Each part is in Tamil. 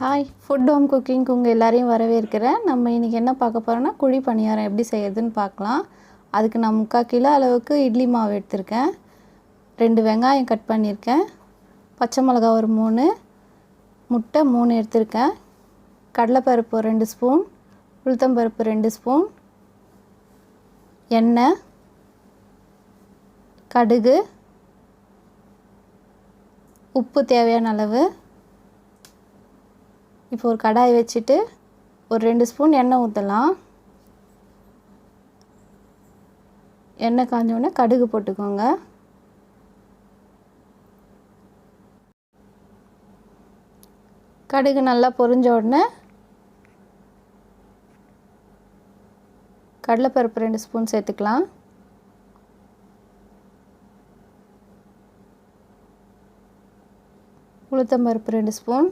ஹாய், ஃபுட் ஹோம் குக்கிங்க்கு உங்கள் எல்லாரையும் வரவேற்கிறேன். நம்ம இன்றைக்கி என்ன பார்க்க போகிறோன்னா, குழி பணியாரம் எப்படி செய்யறதுன்னு பார்க்கலாம். அதுக்கு நான் 3/4 கிலோ அளவுக்கு இட்லி மாவு எடுத்திருக்கேன். 2 வெங்காயம் கட் பண்ணியிருக்கேன். பச்சை மிளகா ஒரு 3, முட்டை 3 எடுத்திருக்கேன். கடலைப்பருப்பு 2 ஸ்பூன், உளுத்தம்பருப்பு 2 ஸ்பூன், எண்ணெய், கடுகு, உப்பு தேவையான அளவு. இப்போ ஒரு கடாய் வச்சுட்டு ஒரு 2 ஸ்பூன் எண்ணெய் ஊற்றலாம். எண்ணெய் காஞ்சோடனே கடுகு போட்டுக்கோங்க. கடுகு நல்லா பொரிஞ்ச உடனே கடலைப்பருப்பு 2 ஸ்பூன் சேர்த்துக்கலாம். உளுத்தம்பருப்பு 2 ஸ்பூன்,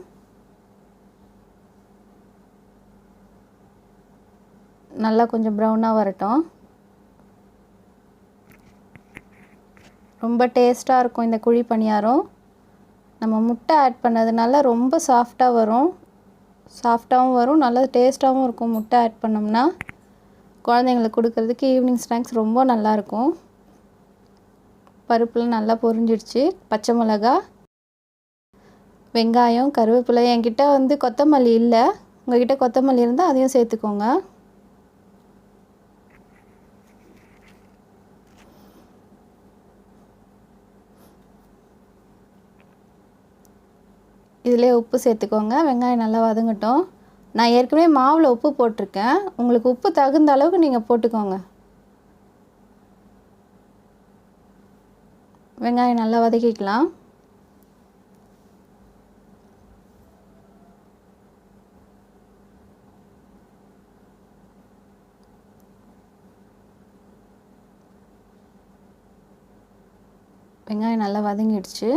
நல்லா கொஞ்சம் ப்ரௌனாக வரட்டும். ரொம்ப டேஸ்ட்டாக இருக்கும் இந்த குழி பணியாரம். நம்ம முட்டை ஆட் பண்ணதுனால ரொம்ப சாஃப்டாகவும் வரும், நல்லா டேஸ்ட்டாகவும் இருக்கும். முட்டை ஆட் பண்ணோம்னா குழந்தைங்களுக்கு கொடுக்கறதுக்கு ஈவினிங் ஸ்நாக்ஸ் ரொம்ப நல்லாயிருக்கும். பருப்புலாம் நல்லா பொரிஞ்சிடுச்சு. பச்சை மிளகா, வெங்காயம், கருவேப்பிலை. என்கிட்ட கொத்தமல்லி இல்லை, உங்கள்கிட்ட கொத்தமல்லி இருந்தால் அதையும் சேர்த்துக்கோங்க. இதிலே உப்பு சேர்த்துக்கோங்க. வெங்காயம் நல்லா வதங்கட்டும். நான் ஏற்கனவே மாவில் உப்பு போட்டிருக்கேன். உங்களுக்கு உப்பு தகுந்த அளவுக்கு நீங்கள் போட்டுக்கோங்க. வெங்காயம் நல்லா வதக்கிக்கலாம். வெங்காயம் நல்லா வதங்கிடுச்சு.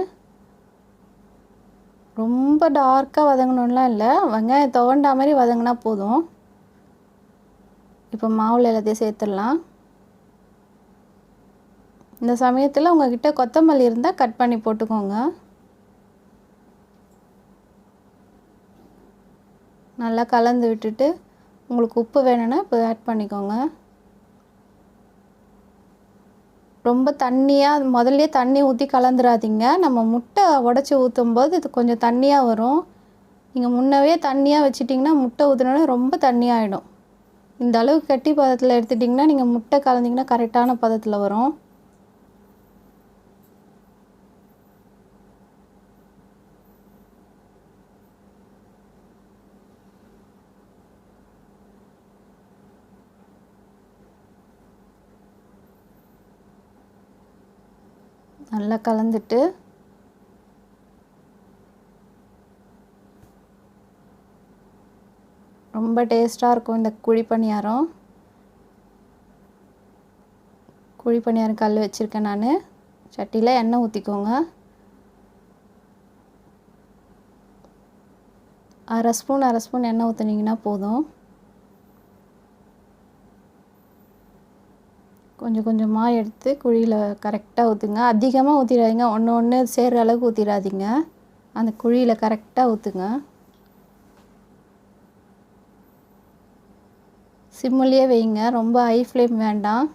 ரொம்ப டார்க்காக வதங்கணும்லாம் இல்லை, வெங்காயம் துவண்டா மாதிரி வதங்கினா போதும். இப்போ மாவில் எல்லாத்தையும் சேர்த்துடலாம். இந்த சமயத்தில் உங்கள்கிட்ட கொத்தமல்லி இருந்தால் கட் பண்ணி போட்டுக்கோங்க. நல்லா கலந்து விட்டுட்டு உங்களுக்கு உப்பு வேணும்னா இப்போ ஆட் பண்ணிக்கோங்க. ரொம்ப தண்ணியாக முதல்லையே தண்ணி ஊற்றி கலந்துடாதீங்க. நம்ம முட்டை உடச்சி ஊற்றும்போது இது கொஞ்சம் தண்ணியாக வரும். நீங்கள் முன்னவே தண்ணியாக வச்சிட்டிங்கன்னா முட்டை ஊற்றினோடனே ரொம்ப தண்ணியாகிடும். இந்த அளவுக்கு கட்டி பதத்தில் எடுத்துட்டிங்கன்னா நீங்கள் முட்டை கலந்திங்கன்னா கரெக்டான பதத்தில் வரும். நல்லா கலந்துட்டு ரொம்ப டேஸ்ட்டாக இருக்கும் இந்த குழி பணியாரம். குழி பணியாரம் கல் வச்சுருக்கேன் நான். சட்டியில் எண்ணெய் ஊற்றிக்கோங்க. 1/2 ஸ்பூன் எண்ணெய் ஊற்றுனீங்கன்னா போதும். கொஞ்சம் கொஞ்சமாக எடுத்து குழியில் கரெக்டாக ஊற்றுங்க. அதிகமாக ஊற்றிடாதீங்க, ஒன்று சேர்கிற அளவுக்கு ஊற்றிடாதீங்க. அந்த குழியில் கரெக்டாக ஊற்றுங்க. சிம்முலேயே வைங்க, ரொம்ப ஹை ஃப்ளேம் வேண்டாம்.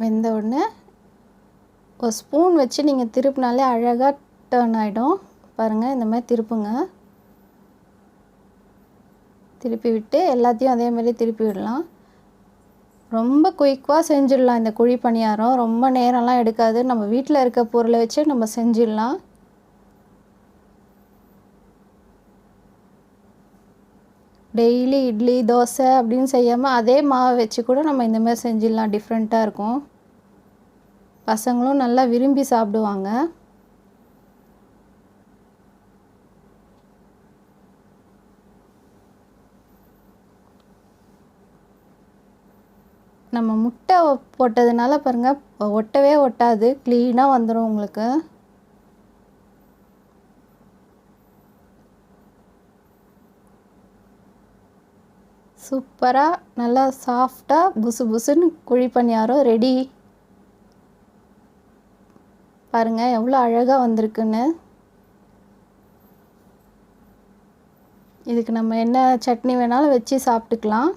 வெந்த உடனே ஒரு ஸ்பூன் வச்சு நீங்கள் திருப்பினாலே அழகாக டர்ன் ஆகிடும். பாருங்கள், இந்த மாதிரி திருப்புங்க. திருப்பி விட்டு எல்லாத்தையும் அதே மாதிரி திருப்பி விடலாம். ரொம்ப குயிக்காக செஞ்சிடலாம் இந்த குழி பணியாரம். ரொம்ப நேரம்லாம் எடுக்காது. நம்ம வீட்டில் இருக்க பொருளை வச்சு நம்ம செஞ்சிடலாம். டெய்லி இட்லி தோசை அப்படின்னு செய்யாமல் அதே மாவை வச்சு கூட நம்ம இந்த மாதிரி செஞ்சிடலாம். டிஃப்ரெண்ட்டாக இருக்கும். பசங்களும் நல்லா விரும்பி சாப்பிடுவாங்க. நம்ம முட்டை போட்டதுனால பாருங்கள், ஒட்டவே ஒட்டாது, க்ளீனாக வந்துடும் உங்களுக்கு. சூப்பராக நல்லா சாஃப்டாக புசு புசுன்னு குழி பணியாரம் ரெடி. பாருங்கள் எவ்வளோ அழகாக வந்திருக்குன்னு. இதுக்கு நம்ம என்ன சட்னி வேணாலும் வச்சு சாப்பிட்டுக்கலாம்.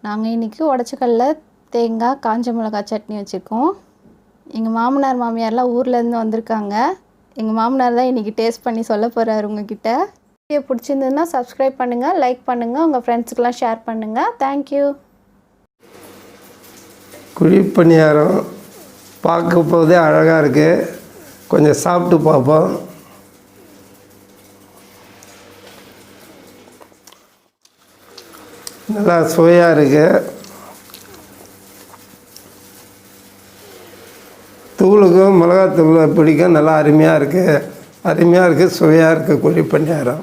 நாங்கள் இன்றைக்கி உடச்சக்கல்ல தேங்காய் காஞ்ச மிளகாய் சட்னி வச்சுருக்கோம். எங்கள் மாமனார் மாமியார்லாம் ஊர்லேருந்து வந்திருக்காங்க. எங்கள் மாமனார் தான் இன்றைக்கி டேஸ்ட் பண்ணி சொல்ல போகிறாரு உங்ககிட்ட. வீடியோ பிடிச்சிருந்ததுன்னா சப்ஸ்கிரைப் பண்ணுங்கள், லைக் பண்ணுங்கள், உங்கள் ஃப்ரெண்ட்ஸுக்கெலாம் ஷேர் பண்ணுங்கள். தேங்க்யூ. குழி பணியாரம் பார்க்க போதே அழகாக இருக்குது. கொஞ்சம் சாப்பிட்டு பார்ப்போம். நல்லா சுவையாக இருக்குது. தூளுக்கும் மிளகாத்தூள் பிடிக்கும். நல்லா அருமையாக இருக்குது, சுவையாக இருக்குது குழி பணியாரம்.